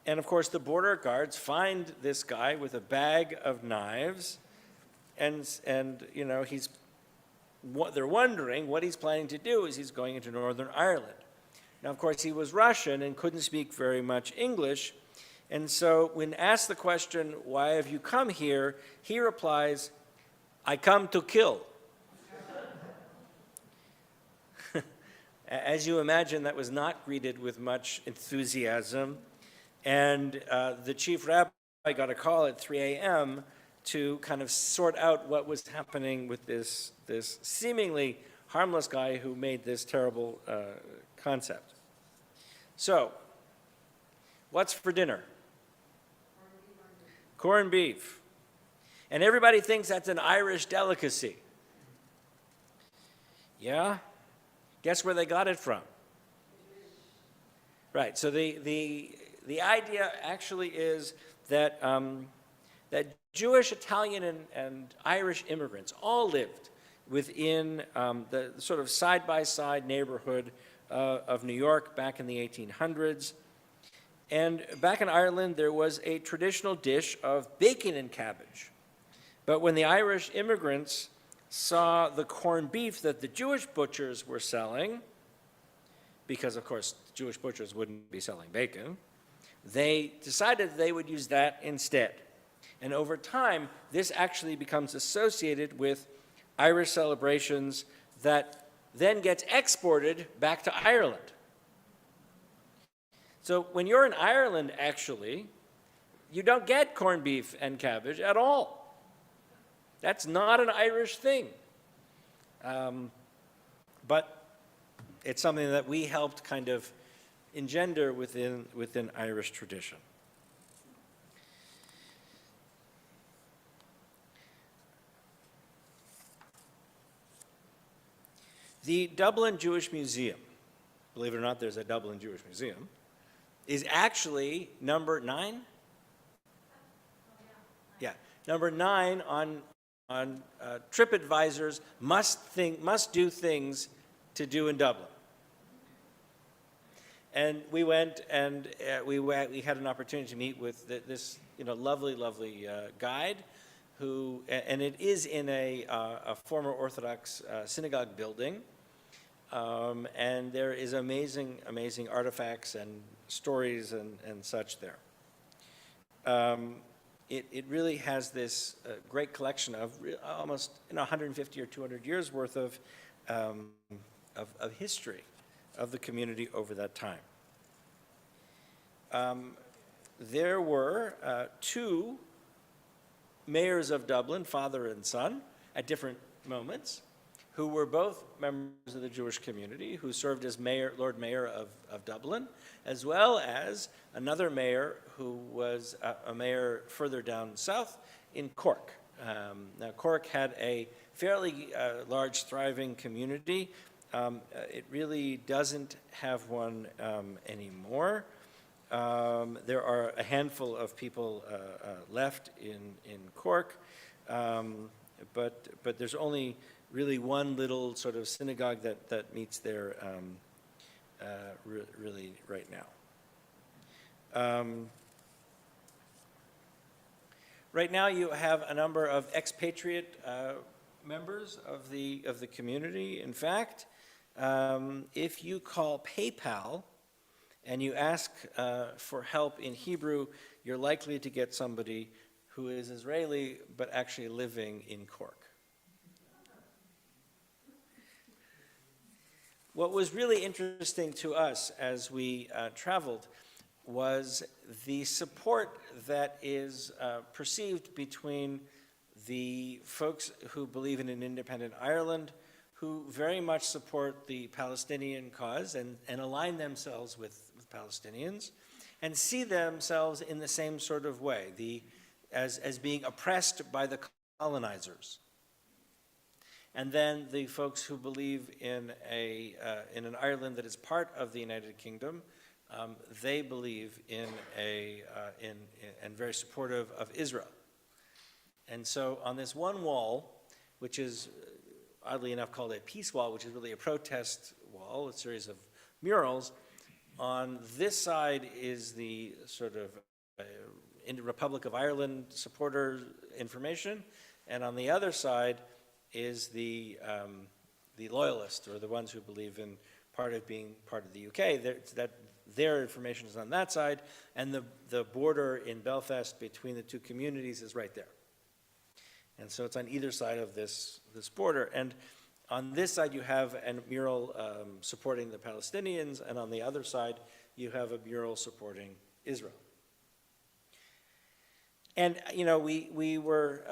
And of course, the border guards find this guy with a bag of knives, and they're wondering what he's planning to do as he's going into Northern Ireland. Now, of course, he was Russian and couldn't speak very much English, and so when asked the question, "Why have you come here?" he replies, "I come to kill." As you imagine, that was not greeted with much enthusiasm. And the chief rabbi got a call at 3 a.m. to kind of sort out what was happening with this seemingly harmless guy who made this terrible concept. So, what's for dinner? Corned beef. And everybody thinks that's an Irish delicacy. Yeah? Guess where they got it from? Right, so the idea actually is that, that Jewish, Italian, and Irish immigrants all lived within the sort of side-by-side neighborhood of New York back in the 1800s. And back in Ireland, there was a traditional dish of bacon and cabbage. But when the Irish immigrants saw the corned beef that the Jewish butchers were selling, because, of course, Jewish butchers wouldn't be selling bacon, they decided they would use that instead. And over time, this actually becomes associated with Irish celebrations that then gets exported back to Ireland. So when you're in Ireland, actually, you don't get corned beef and cabbage at all. That's not an Irish thing. But it's something that we helped kind of engender within Irish tradition. The Dublin Jewish Museum, believe it or not, there's a Dublin Jewish Museum, is actually number 9? Yeah, number 9 on TripAdvisor's must do things to do in Dublin. And we went and we had an opportunity to meet with this lovely guide who, and it is in a former Orthodox synagogue building. And there is amazing artifacts and stories and such there. It really has this great collection of almost 150 or 200 years worth of history of the community over that time. There were 2 mayors of Dublin, father and son, at different moments, who were both members of the Jewish community, who served as Lord Mayor of Dublin, as well as another mayor who was a mayor further down south in Cork. Now, Cork had a fairly large, thriving community. It really doesn't have one anymore. There are a handful of people left in Cork, but there's only really one little sort of synagogue that meets there really right now. Right now you have a number of expatriate members of the community. In fact, if you call PayPal and you ask for help in Hebrew, you're likely to get somebody who is Israeli but actually living in Cork. What was really interesting to us as we traveled was the support that is perceived between the folks who believe in an independent Ireland, who very much support the Palestinian cause and align themselves with Palestinians, and see themselves in the same sort of way, as being oppressed by the colonizers. And then the folks who believe in an Ireland that is part of the United Kingdom, they believe in and very supportive of Israel. And so on this one wall, which is oddly enough called a peace wall, which is really a protest wall, a series of murals, on this side is the sort of Republic of Ireland supporter information, and on the other side is the loyalists, or the ones who believe in being part of the UK. Their information is on that side, and the border in Belfast between the 2 communities is right there. And so it's on either side of this border. And on this side you have a mural supporting the Palestinians, and on the other side you have a mural supporting Israel. And we were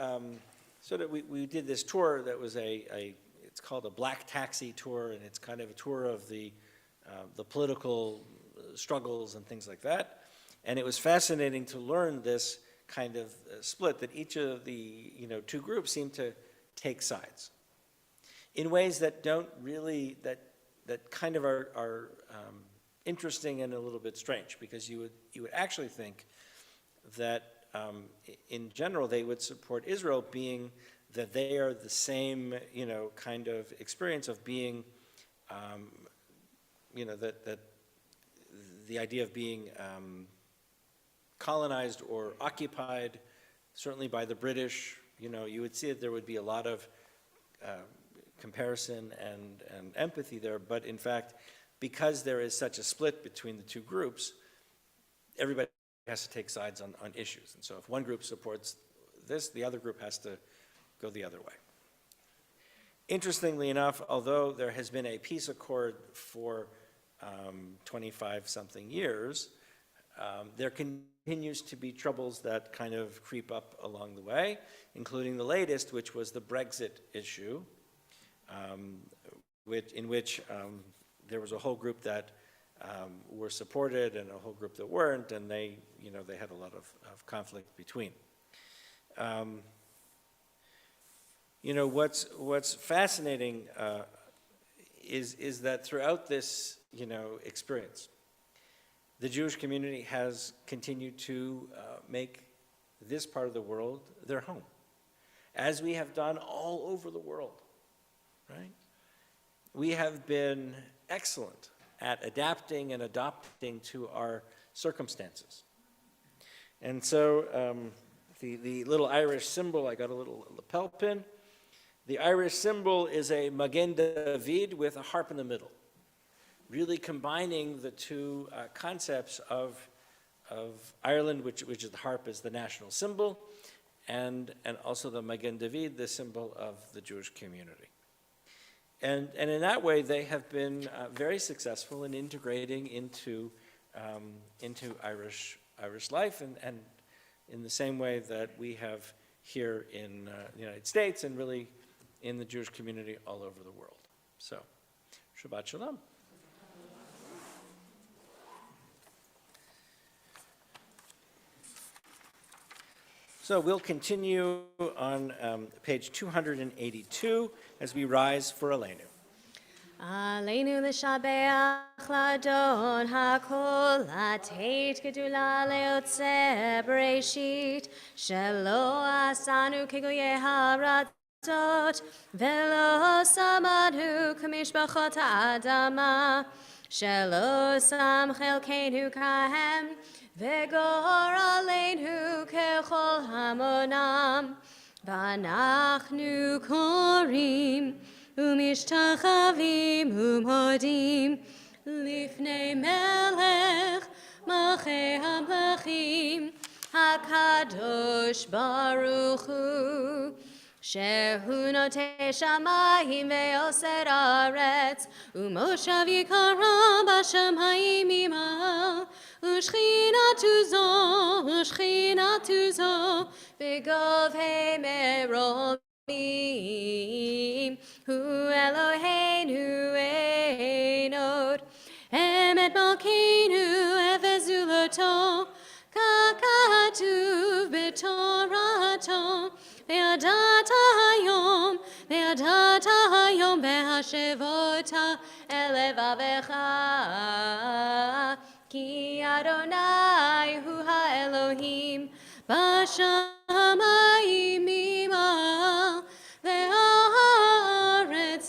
we did this tour that was it's called a black taxi tour, and it's kind of a tour of the political struggles and things like that. And it was fascinating to learn this kind of split, that each of the 2 groups seem to take sides in ways that don't really, that kind of are interesting and a little bit strange, because you would actually think that in general they would support Israel, being that they are the same kind of experience of being that the idea of being colonized or occupied, certainly by the British. You would see that there would be a lot of comparison and empathy there, but in fact, because there is such a split between the 2 groups, everybody has to take sides on issues. And so if one group supports this, the other group has to go the other way. Interestingly enough, although there has been a peace accord for 25-something years, there continues to be troubles that kind of creep up along the way, including the latest, which was the Brexit issue, in which there was a whole group that were supported and a whole group that weren't, and they had a lot of conflict between. What's fascinating is that throughout this experience, the Jewish community has continued to make this part of the world their home, as we have done all over the world, right? We have been excellent at adapting and adopting to our circumstances. And so the little Irish symbol, I got a little lapel pin. The Irish symbol is a Magen David with a harp in the middle, really combining the two concepts of Ireland, which is the harp is the national symbol, and also the Magen David, the symbol of the Jewish community. And in that way, they have been very successful in integrating into Irish life, and in the same way that we have here in the United States, and really in the Jewish community all over the world. So, Shabbat Shalom. So we'll continue on page 282 as we rise for Aleinu. Aleinu l'shabeach l'adon hakol lateit gedula leotze bereshit shelo asanu kegoye haratzot velo samanu kamishbachot ha'adama shelo sam chelkeinu kahem vegor aleinu kechol hamonam v'anachnu korim ומשתחווים ומודים לפני מלך מלכי המלכים הקדוש ברוך הוא שהוא נוטה שמיים ויוסר ארץ ומושב יקרה בשמיים ממעל ושכינתו זו בגובהי מרום Hu Eloheinu Einod Emet Malkeinu Evezuloto Kakatuv B'Torato Ve'adata Hayom Behashevota Elevavecha Ki Adonai Hu HaElohim Bashamayim Imal Ve'aretz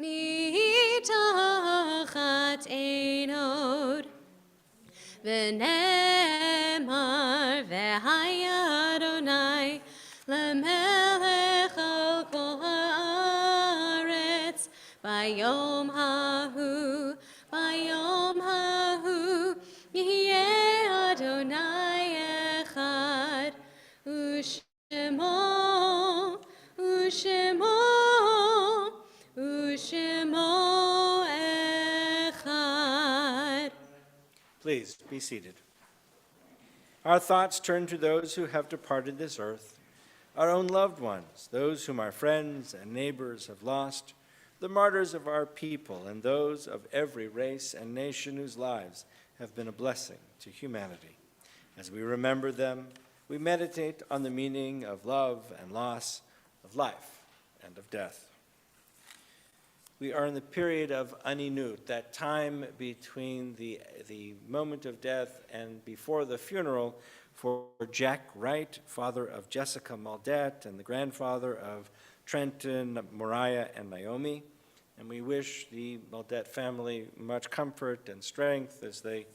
mitachat einod V'nemar ve'haya Adonai lemelech al kol haaretz Bayom hahu Yeh Adonai echad Ushemo echad. Please be seated. Our thoughts turn to those who have departed this earth, our own loved ones, those whom our friends and neighbors have lost, the martyrs of our people, and those of every race and nation whose lives have been a blessing to humanity. As we remember them, we meditate on the meaning of love and loss, of life and of death. We are in the period of aninut, that time between the moment of death and before the funeral for Jack Wright, father of Jessica Maldette and the grandfather of Trenton, Moriah, and Naomi. And we wish the Maldette family much comfort and strength as they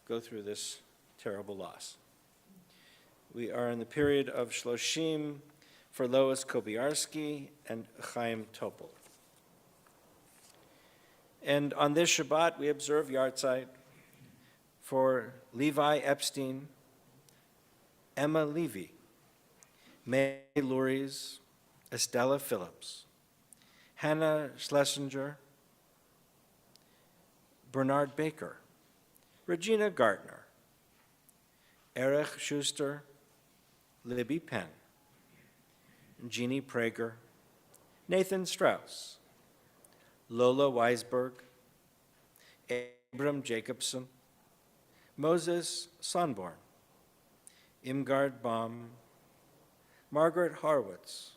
go through this terrible loss. We are in the period of Shloshim for Lois Kobiarski and Chaim Topol. And on this Shabbat, we observe Yartzeit for Levi Epstein, Emma Levy, May Luries, Estella Phillips, Hannah Schlesinger, Bernard Baker, Regina Gartner, Erich Schuster, Libby Penn, Jeannie Prager, Nathan Strauss, Lola Weisberg, Abram Jacobson, Moses Sonborn, Imgard Baum, Margaret Harwitz,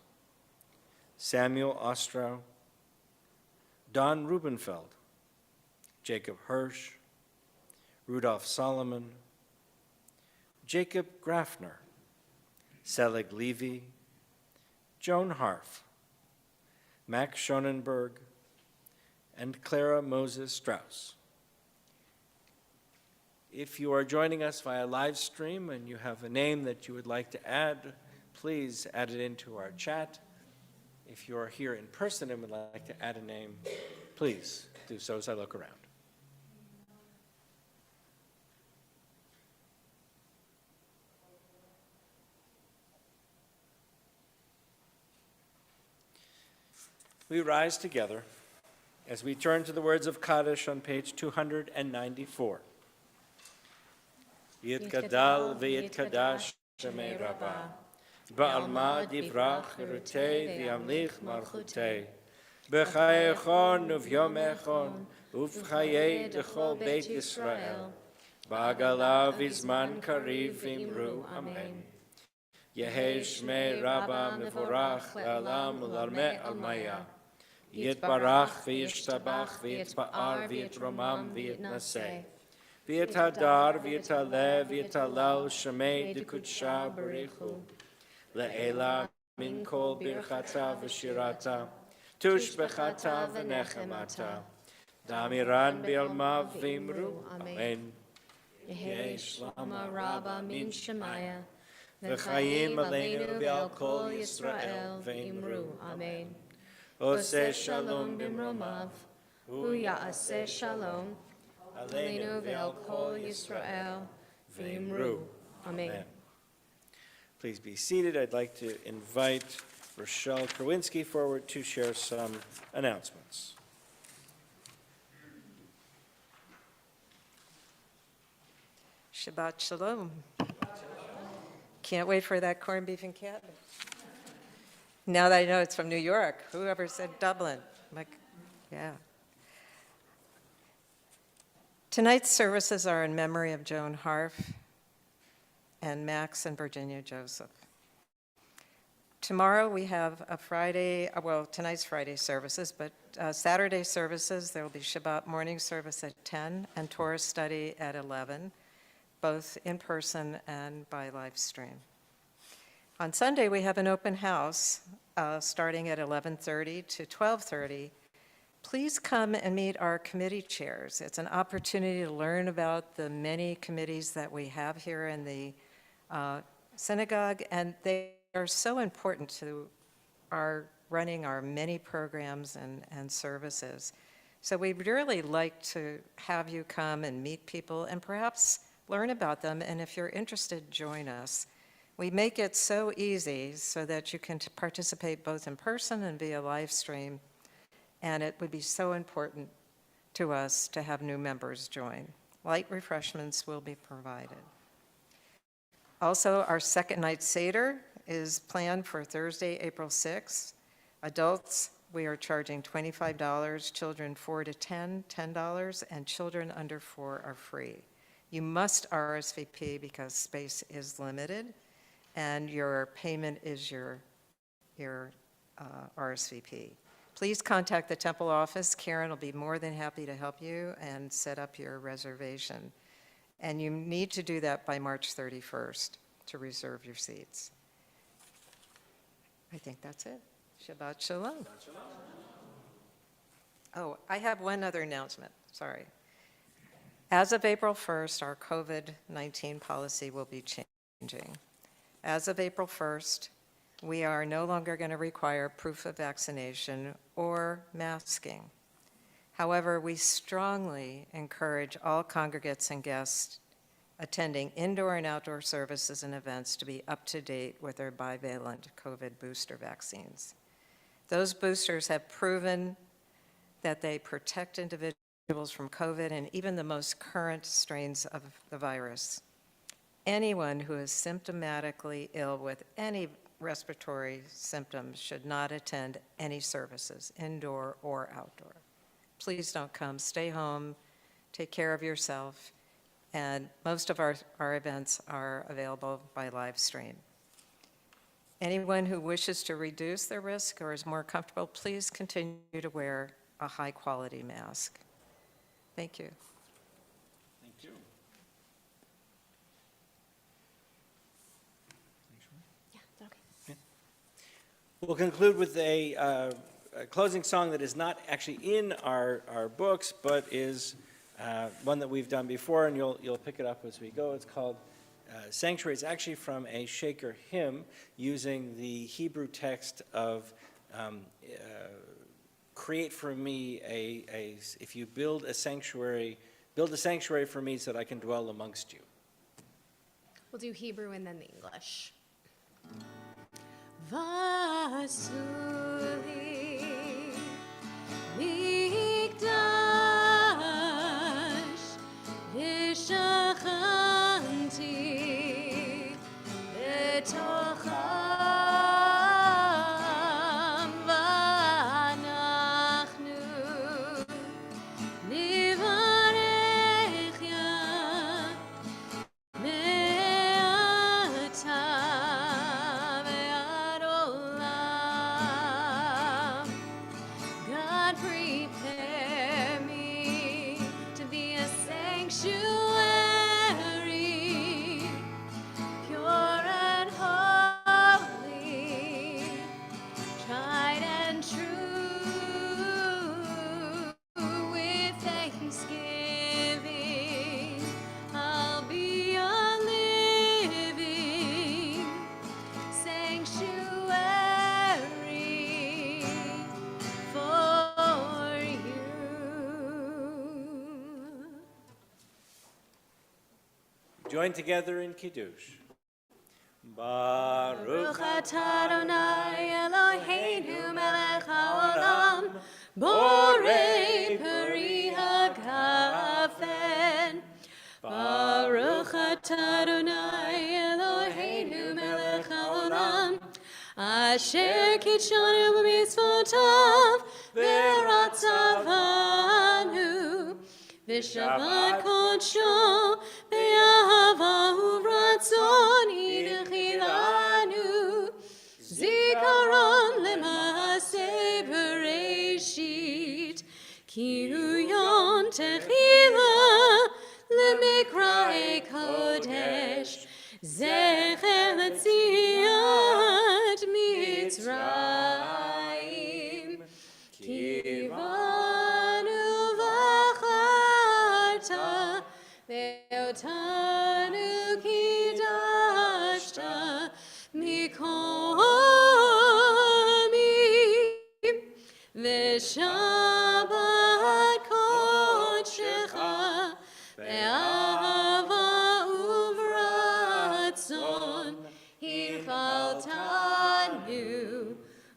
Samuel Ostrow, Don Rubenfeld, Jacob Hirsch, Rudolph Solomon, Jacob Grafner, Selig Levy, Joan Harf, Max Schonenberg, and Clara Moses Strauss. If you are joining us via live stream and you have a name that you would like to add, please add it into our chat. If you are here in person and would like to add a name, please do so as I look around. We rise together as we turn to the words of Kaddish on page 294. Yitgadal v'yitkadash Shemei Rabbah, ba'alma divrach rutei v'yamlich malchutei, b'chai echon uv'yom echon, uv'chayei d'chol Beit Yisrael, ba'agala v'zman kariv v'imru amen. Yehei Shmei Rabbah mevorach la'alam u'larmeh almaya, yitbarach v'yishtabach v'yitba'ar v'yitromam v'yitnaseh, V'yitadar, v'yitaleh, v'yitalal, shemei d'kudsha barichu. Le'ela min kol birchata v'shirata, tushbechata v'nechemata. Damiran bi'alma v'imru, amen. Yehi Shlama Rabba min Shemaya, V'chayim aleinu v'al kol Yisrael v'imru, amen. Oseh Shalom b'mromav, hu ya'aseh shalom, Aleinu ve'al kol Yisrael v'imru. Amen. Please be seated. I'd like to invite Rochelle Kerwinski forward to share some announcements. Shabbat Shalom. Can't wait for that corned beef and cabbage. Now that I know it's from New York, whoever said Dublin? Like, yeah. Tonight's services are in memory of Joan Harf and Max and Virginia Joseph. Tomorrow we have a Friday, well, tonight's Friday services, but Saturday services, there will be Shabbat morning service at 10 and Torah study at 11, both in person and by live stream. On Sunday, we have an open house starting at 11:30 to 12:30. Please come and meet our committee chairs. It's an opportunity to learn about the many committees that we have here in the synagogue, and they are so important to our running our many programs and services. So we'd really like to have you come and meet people and perhaps learn about them, and if you're interested, join us. We make it so easy so that you can participate both in person and via live stream. And it would be so important to us to have new members join. Light refreshments will be provided. Also, our second night Seder is planned for Thursday, April 6th. Adults, we are charging $25, children 4 to 10, $10, and children under 4 are free. You must RSVP because space is limited, and your payment is your RSVP. Please contact the temple office. Karen will be more than happy to help you and set up your reservation. And you need to do that by March 31st to reserve your seats. I think that's it. Shabbat Shalom. Oh, I have one other announcement. Sorry. As of April 1st, our COVID-19 policy will be changing. As of April 1st, we are no longer going to require proof of vaccination or masking. However, we strongly encourage all congregants and guests attending indoor and outdoor services and events to be up to date with their bivalent COVID booster vaccines. Those boosters have proven that they protect individuals from COVID and even the most current strains of the virus. Anyone who is symptomatically ill with any respiratory symptoms should not attend any services, indoor or outdoor. Please don't come. Stay home. Take care of yourself. And most of our events are available by live stream. Anyone who wishes to reduce their risk or is more comfortable, please continue to wear a high-quality mask. Thank you. Thank you. Yeah, is that okay? We'll conclude with a closing song that is not actually in our books, but is one that we've done before, and you'll pick it up as we go. It's called Sanctuary. It's actually from a Shaker hymn using the Hebrew text of create for me if you build a sanctuary for me so that I can dwell amongst you. We'll do Hebrew and then the English. Vasuli Mikdash V'shachanti B'tocham V'anachnu Nivarech Ya Me'ata Ve'ad Olam. God, prepare me to be a sanctuary, pure and holy, tried and true. With thanksgiving, I'll be a living sanctuary for you. Join together in Kiddush. Baruch Baruch atah Adonai Eloheinu melech haolam, borei peri hagafen. Baruch atah Adonai Eloheinu melech haolam, asher kitshanu b'mitzvotav v'ratzavanu, v'shabbat kodsho v'yahava uvratzon yidchilanu, zikaron lema'aseh bereshit, ki hu yom techila lemikra kodesh, zecher letziat Mitzrayim, kivanu v'acharta ve'otanu kidashta mikol amim, ve'shabbat kodshecha ve'ahava uvratzon hilchaltanu.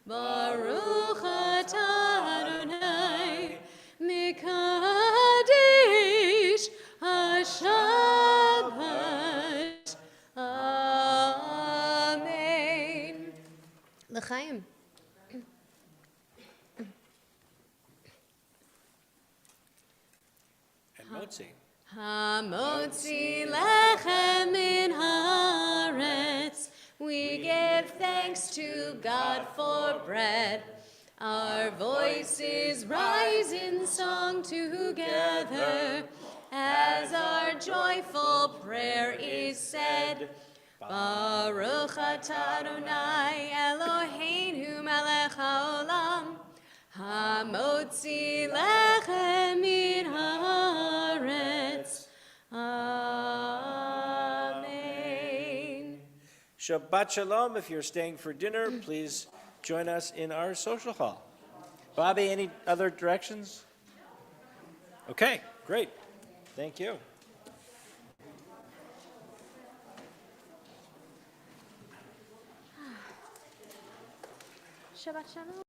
Baruch atah Adonai mikadesh hashabbat. Amen. L'chaim. and Motzi. Hamotzi lechem min haaretz. We give thanks to God for bread. Our voices rise in song together as our joyful prayer is said. Baruch atah Adonai Eloheinu melech haolam, hamotzi lechem min haaretz. Amen. Shabbat Shalom. If you're staying for dinner, please join us in our social hall. Bobby, any other directions? Okay, great. Thank you. Shabbat Shalom.